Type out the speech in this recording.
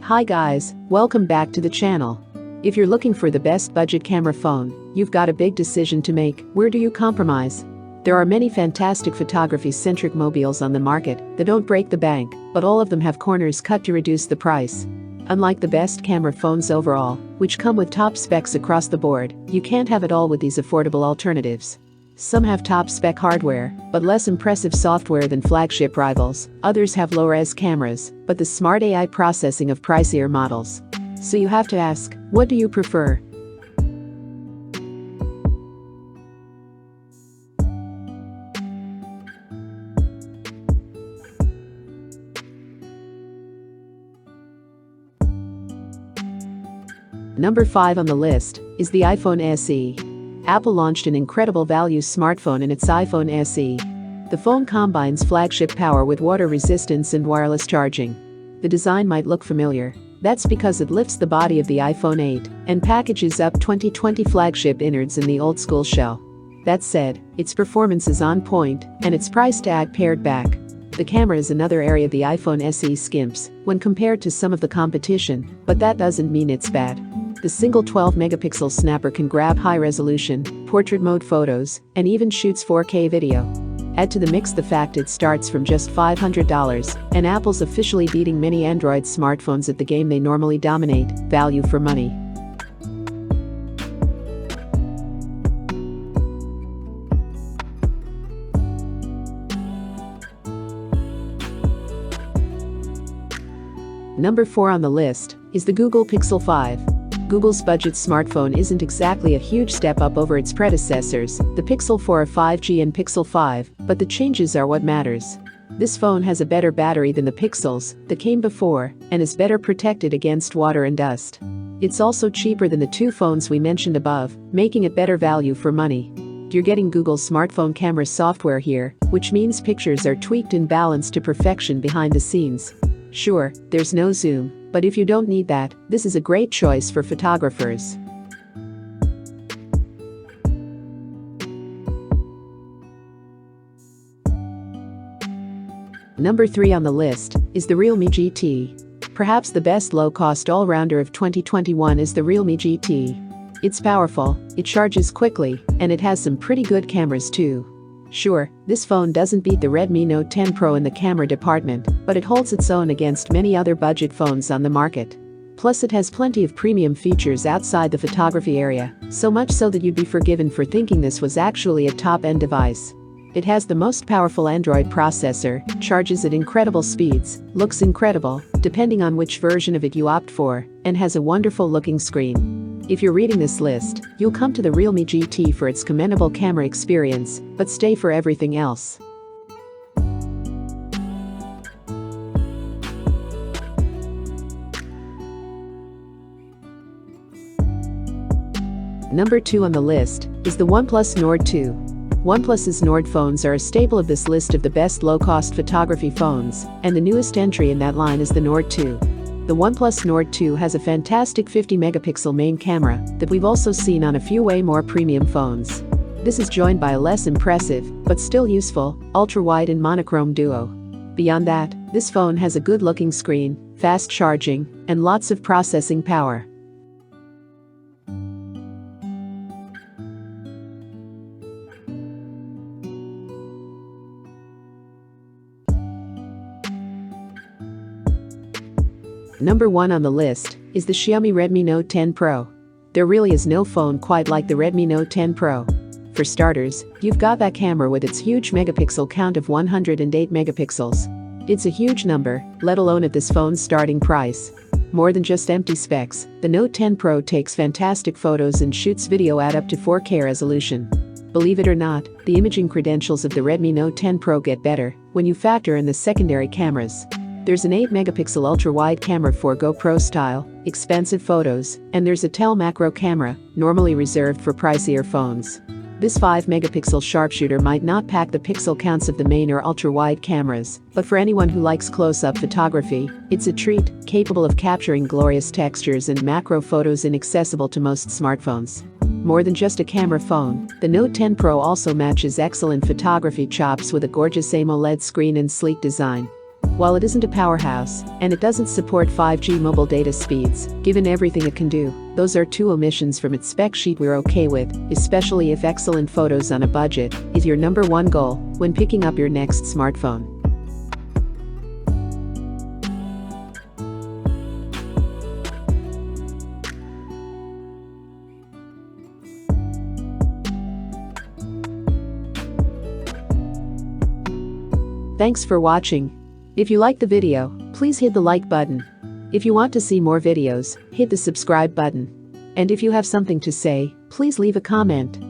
Hi guys, welcome back to the channel. If you're looking for the best budget camera phone, you've got a big decision to make. Where do you compromise? There are many fantastic photography-centric mobiles on the market that don't break the bank, but all of them have corners cut to reduce the price. Unlike the best camera phones overall, which come with top specs across the board, you can't have it all with these affordable alternatives. Some have top-spec hardware, but less impressive software than flagship rivals. Others have low-res cameras, but the smart AI processing of pricier models. So you have to ask, what do you prefer? Number 5 on the list is the iPhone SE. Apple launched an incredible value smartphone in its iPhone SE. The phone combines flagship power with water resistance and wireless charging. The design might look familiar. That's because it lifts the body of the iPhone 8 and packages up 2020 flagship innards in the old-school shell. That said, its performance is on point, and its price tag pared back. The camera is another area the iPhone SE skimps when compared to some of the competition, but that doesn't mean it's bad. The single 12-megapixel snapper can grab high-resolution, portrait mode photos, and even shoots 4K video. Add to the mix the fact it starts from just $500, and Apple's officially beating many Android smartphones at the game they normally dominate: value for money. Number 4 on the list is the Google Pixel 5. Google's budget smartphone isn't exactly a huge step up over its predecessors, the Pixel 4, 5G and Pixel 5, but the changes are what matters. This phone has a better battery than the Pixels that came before and is better protected against water and dust. It's also cheaper than the two phones we mentioned above, making it better value for money. You're getting Google's smartphone camera software here, which means pictures are tweaked and balanced to perfection behind the scenes. Sure, there's no zoom, but if you don't need that, this is a great choice for photographers. Number 3 on the list is the Realme GT. Perhaps the best low-cost all-rounder of 2021 is the Realme GT. It's powerful, it charges quickly, and it has some pretty good cameras too. Sure, this phone doesn't beat the Redmi Note 10 Pro in the camera department, but it holds its own against many other budget phones on the market. Plus it has plenty of premium features outside the photography area, so much so that you'd be forgiven for thinking this was actually a top-end device. It has the most powerful Android processor, charges at incredible speeds, looks incredible, depending on which version of it you opt for, and has a wonderful-looking screen. If you're reading this list, you'll come to the Realme GT for its commendable camera experience, but stay for everything else. Number 2 on the list is the OnePlus Nord 2. OnePlus's Nord phones are a staple of this list of the best low-cost photography phones, and the newest entry in that line is the Nord 2. The OnePlus Nord 2 has a fantastic 50-megapixel main camera that we've also seen on a few way more premium phones. This is joined by a less impressive, but still useful, ultra-wide and monochrome duo. Beyond that, this phone has a good-looking screen, fast charging, and lots of processing power. Number 1 on the list is the Xiaomi Redmi Note 10 Pro. There really is no phone quite like the Redmi Note 10 Pro. For starters, you've got that camera with its huge megapixel count of 108 megapixels. It's a huge number, let alone at this phone's starting price. More than just empty specs, the Note 10 Pro takes fantastic photos and shoots video at up to 4K resolution. Believe it or not, the imaging credentials of the Redmi Note 10 Pro get better when you factor in the secondary cameras. There's an 8-megapixel ultra-wide camera for GoPro style, expensive photos, and there's a tel macro camera, normally reserved for pricier phones. This 5-megapixel sharpshooter might not pack the pixel counts of the main or ultra-wide cameras, but for anyone who likes close-up photography, it's a treat, capable of capturing glorious textures and macro photos inaccessible to most smartphones. More than just a camera phone, the Note 10 Pro also matches excellent photography chops with a gorgeous AMOLED screen and sleek design. While it isn't a powerhouse, and it doesn't support 5G mobile data speeds, given everything it can do, those are two omissions from its spec sheet we're okay with, especially if excellent photos on a budget is your number one goal when picking up your next smartphone. Thanks for watching. If you liked the video, please hit the like button. If you want to see more videos, hit the subscribe button. And if you have something to say, please leave a comment.